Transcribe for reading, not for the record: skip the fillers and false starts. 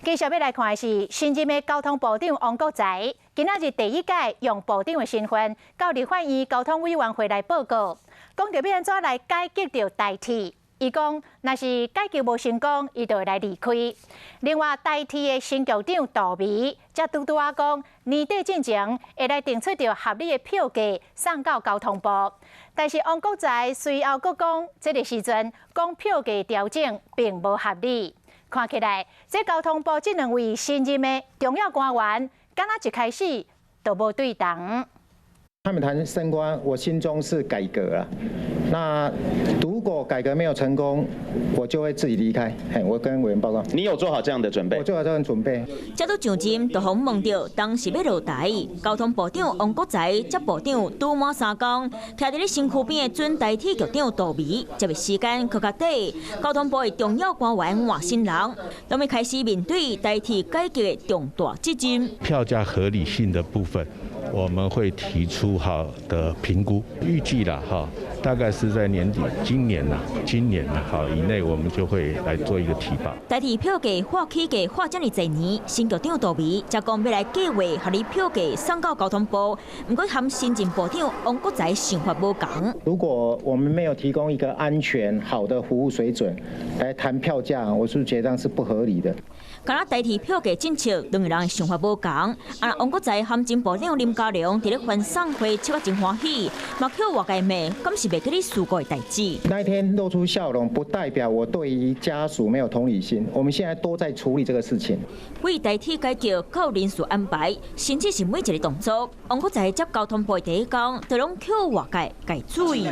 接下要来看的是新任的交通部长王国材，今仔日第一届用部长的身份到立法院交通委员会来报告，讲着要安怎来改革着台铁。伊讲，若是改革无成功，伊就会来离开。另外，台铁的新局长杜眉则拄拄啊讲，年底之前会来定出着合理的票价送到交通部。但是王国材随后佫讲，这个时阵讲票价调整并无合理。看起来，这交通部这两位新任的重要官员，敢若一开始都无对同。他们谈升官，我心中是改革啊。那如果改革没有成功，我就会自己离开。我跟委员报告。你有做好这样的准备？我做好这样的准备。这都上任，就互问到当时要落台，交通部长王国材接部长拄满3天，徛伫咧身躯边的准台铁局长杜眉，接的时间搁较短，交通部的重要官员换新人，都要开始面对台铁改革的重大责任。票价合理性的部分，我们会提出好的评估，预计啦大概是在年底，今年以内，我们就会来做一个提报。台铁票价划起价划这么多年，新局长杜眉才讲要来计划合理票价送到交通部，不过和新任部长王国材想法无同。如果我们没有提供一个安全好的服务水准来谈票价，我是觉得这样是不合理的。敢若台铁票价政策，两个人的想法无同。王国材和前部长林佳龙伫咧欢送会笑得真欢喜，嘛叫外界骂，敢是袂记你事过的代志。那一天露出笑容，不代表我对于家属没有同理心。我们现在都在处理这个事情。为台铁改革靠人事安排，甚至是每一个动作，王国材接交通部的第一天，就拢叫外界改注意。